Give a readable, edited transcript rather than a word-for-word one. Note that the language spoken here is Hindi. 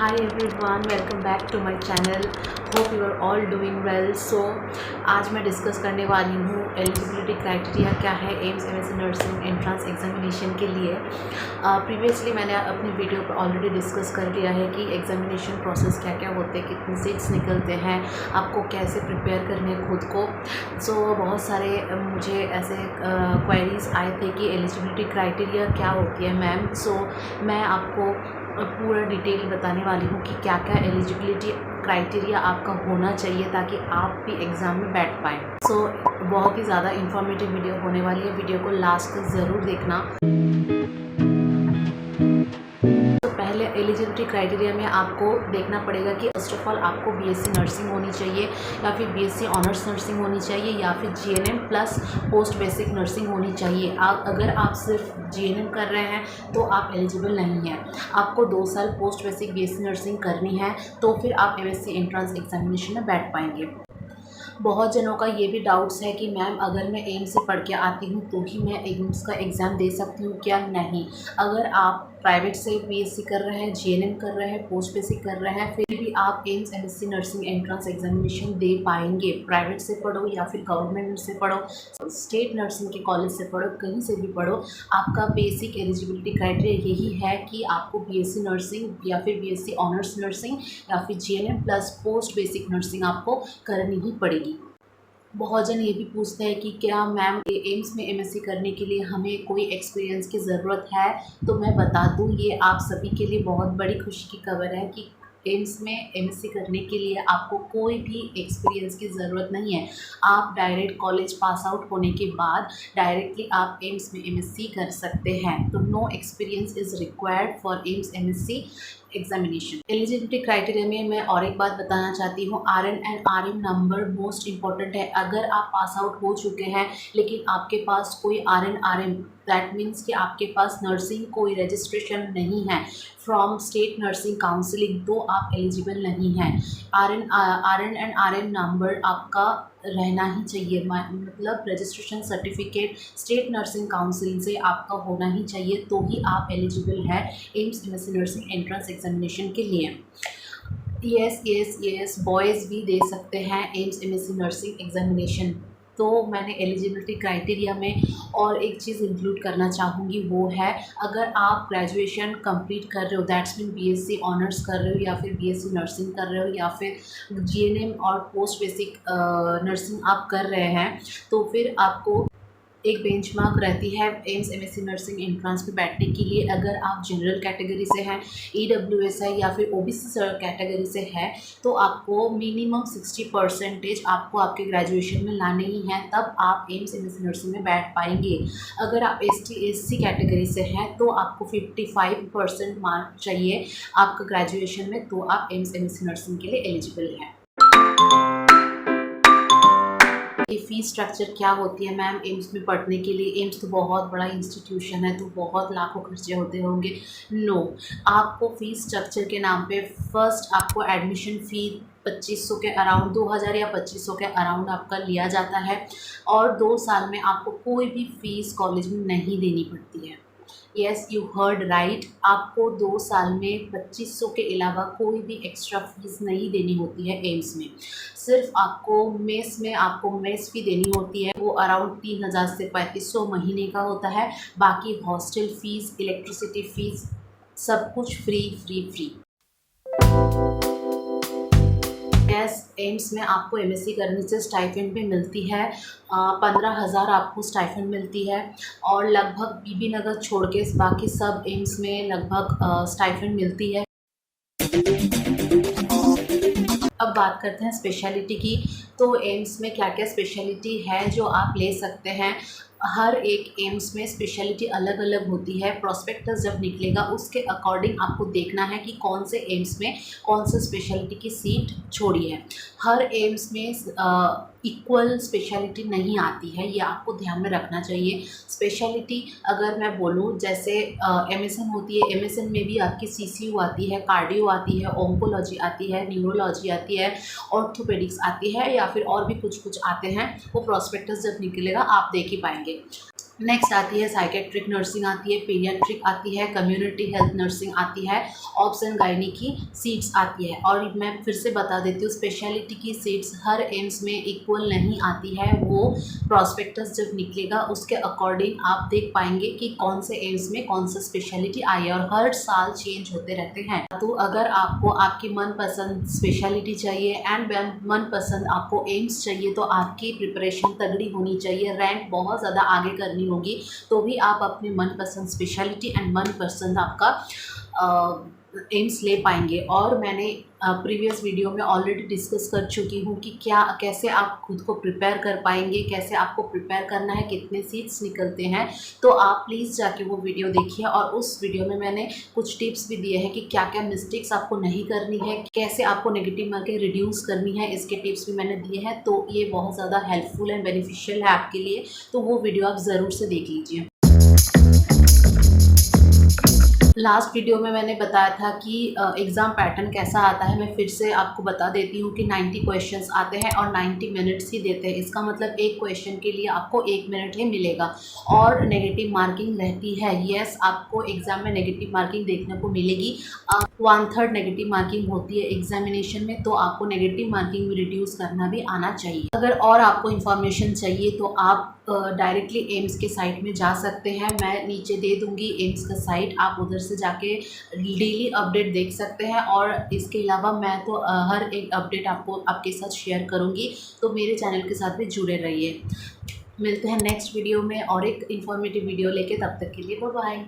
Hi everyone, welcome back to my channel. Hope you are all doing well. So आज मैं डिस्कस करने वाली हूँ एलिजिबिलिटी क्राइटेरिया क्या है AIIMS MSc nursing entrance examination के लिए। प्रीवियसली मैंने अपनी वीडियो पर ऑलरेडी डिस्कस कर लिया है कि एग्जामिनेशन प्रोसेस क्या क्या होते हैं, कितने सीट्स निकलते हैं, आपको कैसे प्रिपेयर करने हैं खुद को। सो बहुत सारे मुझे ऐसे क्वेरीज आए थे कि एलिजिबिलिटी क्राइटेरिया क्या होती है मैम। सो मैं आपको पूरा डिटेल बताने वाली हूँ कि क्या क्या एलिजिबिलिटी क्राइटेरिया आपका होना चाहिए ताकि आप भी एग्ज़ाम में बैठ पाएँ। सो बहुत ही ज़्यादा इंफॉर्मेटिव वीडियो होने वाली है, वीडियो को लास्ट तक ज़रूर देखना। पहले एलिजिबिलिटी क्राइटेरिया में आपको देखना पड़ेगा कि फर्स्ट ऑफ ऑल आपको बीएससी नर्सिंग होनी चाहिए या फिर बीएससी ऑनर्स नर्सिंग होनी चाहिए या फिर GNM plus post basic nursing होनी चाहिए। अगर आप सिर्फ जीएनएम कर रहे हैं तो आप एलिजिबल नहीं हैं। आपको 2 साल पोस्ट बेसिक बीएससी नर्सिंग करनी है तो फिर आप एमएससी एंट्रेंस एग्जामिनेशन में बैठ पाएंगे। बहुत जनों का ये भी डाउट्स है कि मैम अगर मैं एम्स से पढ़ के आती हूँ तो ही मैं एम्स का एग्ज़ाम दे सकती हूँ क्या? नहीं। अगर आप प्राइवेट से बीएससी कर रहे हैं, जीएनएम कर रहे हैं, पोस्ट बेसिक कर रहे हैं, फिर भी आप AIIMS MSc nursing entrance examination दे पाएंगे। प्राइवेट से पढ़ो या फिर गवर्नमेंट से पढ़ो, स्टेट नर्सिंग के कॉलेज से पढ़ो, कहीं से भी पढ़ो, आपका बेसिक एलिजिबिलिटी क्राइटेरिया यही है कि आपको बीएससी नर्सिंग या फिर बीएससी ऑनर्स नर्सिंग या फिर GNM plus post basic nursing आपको करनी ही पड़ेगी। बहुत जन ये भी पूछते हैं कि क्या मैम एम्स में एमएससी करने के लिए हमें कोई एक्सपीरियंस की ज़रूरत है? तो मैं बता दूं, ये आप सभी के लिए बहुत बड़ी खुशी की खबर है कि एम्स में एमएससी करने के लिए आपको कोई भी एक्सपीरियंस की ज़रूरत नहीं है। आप डायरेक्ट कॉलेज पास आउट होने के बाद डायरेक्टली आप एम्स में एमएससी कर सकते हैं। तो no experience is required for AIIMS MSc examination. Eligibility criteria में मैं और एक बात बताना चाहती हूँ, RN and RM number most important है। अगर आप पास आउट हो चुके हैं लेकिन आपके पास कोई आरएन आरएम, दैट मीन्स कि आपके पास नर्सिंग कोई रजिस्ट्रेशन नहीं है फ्रॉम स्टेट नर्सिंग काउंसिलिंग, तो आप एलिजिबल नहीं हैं। आरएन एंड आरएम नंबर आपका रहना ही चाहिए, मतलब registration certificate state nursing council से आपका होना ही चाहिए, तो ही आप एलिजिबल है AIIMS MSc nursing entrance examination के लिए। यस बॉयज़ भी दे सकते हैं एम्स एमएससी नर्सिंग एग्जामिनेशन। तो मैंने एलिजिबिलिटी क्राइटेरिया में और एक चीज़ इंक्लूड करना चाहूँगी, वो है अगर आप ग्रेजुएशन कंप्लीट कर रहे हो, दैट्स मीन बीएससी ऑनर्स कर रहे हो या फिर बीएससी नर्सिंग कर रहे हो या फिर जीएनएम और पोस्ट बेसिक नर्सिंग आप कर रहे हैं, तो फिर आपको एक बेंचमार्क रहती है एम्स एमएससी नर्सिंग एंट्रेंस पे बैठने के लिए। अगर आप जनरल कैटेगरी से हैं, ईडब्ल्यूएस है या फिर ओबीसी कैटेगरी से है, तो आपको मिनिमम 60% आपको आपके ग्रेजुएशन में लाने ही हैं, तब आप एम्स एमएससी नर्सिंग में बैठ पाएंगे। अगर आप एसटी एससी कैटेगरी से हैं तो आपको 55% मार्क चाहिए आपका ग्रेजुएशन में, तो आप एम्स एमएससी नर्सिंग के लिए एलिजिबल हैं। फ़ीस स्ट्रक्चर क्या होती है मैम एम्स में पढ़ने के लिए? एम्स तो बहुत बड़ा इंस्टीट्यूशन है तो बहुत लाखों खर्चे होते होंगे। नो, आपको फ़ीस स्ट्रक्चर के नाम पे फर्स्ट आपको एडमिशन फ़ी 2500 के अराउंड, 2000 या 2500 के अराउंड आपका लिया जाता है और 2 साल में आपको कोई भी फ़ीस कॉलेज में नहीं देनी पड़ती है। येस, यू हर्ड राइट, आपको 2 साल में 2500 के अलावा कोई भी एक्स्ट्रा फीस नहीं देनी होती है एम्स में। सिर्फ आपको मेस फ़ी देनी होती है, वो अराउंड 3000 से 3500 महीने का होता है। बाकी हॉस्टल फ़ीस, इलेक्ट्रिसिटी फ़ीस सब कुछ फ्री। यस, एम्स में आपको एमएससी करने से स्टाइपेंड भी मिलती है, 15,000 आपको स्टाइपेंड मिलती है और लगभग बीबी नगर छोड़ के बाकी सब एम्स में लगभग स्टाइपेंड मिलती है। अब बात करते हैं स्पेशलिटी की। तो एम्स में क्या क्या स्पेशलिटी है जो आप ले सकते हैं? हर एक एम्स में स्पेशलिटी अलग अलग होती है। प्रोस्पेक्टस जब निकलेगा उसके अकॉर्डिंग आपको देखना है कि कौन से एम्स में कौन से स्पेशलिटी की सीट छोड़ी है। हर एम्स में इक्वल स्पेशलिटी नहीं आती है, ये आपको ध्यान में रखना चाहिए। स्पेशलिटी अगर मैं बोलूँ, जैसे एमएसएन होती है, एमएसएन में भी आपकी सीसीयू आती है, कार्डियो आती है, ओंकोलॉजी आती है, न्यूरोलॉजी आती है, ऑर्थोपेडिक्स आती है या फिर और भी कुछ आते हैं। वो प्रोस्पेक्टस जब निकलेगा आप देख ही पाएंगे। नेक्स्ट आती है साइकेट्रिक नर्सिंग आती है, पीडियाट्रिक आती है, कम्युनिटी हेल्थ नर्सिंग आती है, ऑब्स एंड गायनी की सीट्स आती है। और मैं फिर से बता देती हूँ, स्पेशलिटी की सीट्स हर एम्स में इक्वल नहीं आती है। वो प्रॉस्पेक्टस जब निकलेगा उसके अकॉर्डिंग आप देख पाएंगे कि कौन से एम्स में कौन सा स्पेशलिटी आई है, और हर साल चेंज होते रहते हैं। तो अगर आपको आपकी मनपसंद स्पेशलिटी चाहिए एंड मनपसंद आपको एम्स चाहिए तो आपकी प्रिपरेशन तगड़ी होनी चाहिए, रैंक बहुत ज़्यादा आगे करनी होगी, तो भी आप अपने मनपसंद स्पेशलिटी एंड मनपसंद आपका एम्स ले पाएंगे। और मैंने प्रीवियस वीडियो में ऑलरेडी डिस्कस कर चुकी हूँ कि कैसे आप खुद को प्रिपेयर कर पाएंगे, कैसे आपको प्रिपेयर करना है, कितने सीट्स निकलते हैं। तो आप प्लीज़ जाके वो वीडियो देखिए, और उस वीडियो में मैंने कुछ टिप्स भी दिए हैं कि क्या क्या मिस्टेक्स आपको नहीं करनी है, कैसे आपको नेगेटिव मार्किंग रिड्यूस करनी है, इसके टिप्स भी मैंने दिए हैं। तो ये बहुत ज़्यादा हेल्पफुल एंड बेनिफिशियल है आपके लिए, तो वो वीडियो आप ज़रूर से देख लीजिए। लास्ट वीडियो में मैंने बताया था कि एग्ज़ाम पैटर्न कैसा आता है। मैं फिर से आपको बता देती हूँ कि 90 क्वेश्चंस आते हैं और 90 मिनट्स ही देते हैं। इसका मतलब एक क्वेश्चन के लिए आपको 1 मिनट ही मिलेगा, और नेगेटिव मार्किंग रहती है। यस, आपको एग्ज़ाम में नेगेटिव मार्किंग देखने को मिलेगी। 1/3 नेगेटिव मार्किंग होती है एग्जामिनेशन में, तो आपको नेगेटिव मार्किंग में रिड्यूस करना भी आना चाहिए। अगर और आपको इन्फॉर्मेशन चाहिए तो आप डायरेक्टली एम्स के साइट में जा सकते हैं। मैं नीचे दे दूंगी एम्स का साइट, आप उधर से जाके डेली अपडेट देख सकते हैं। और इसके अलावा मैं तो हर एक अपडेट आपके साथ शेयर करूंगी, तो मेरे चैनल के साथ भी जुड़े रहिए। मिलते हैं नेक्स्ट वीडियो में और एक इन्फॉर्मेटिव वीडियो लेके, तब तक के लिए बाय बाय।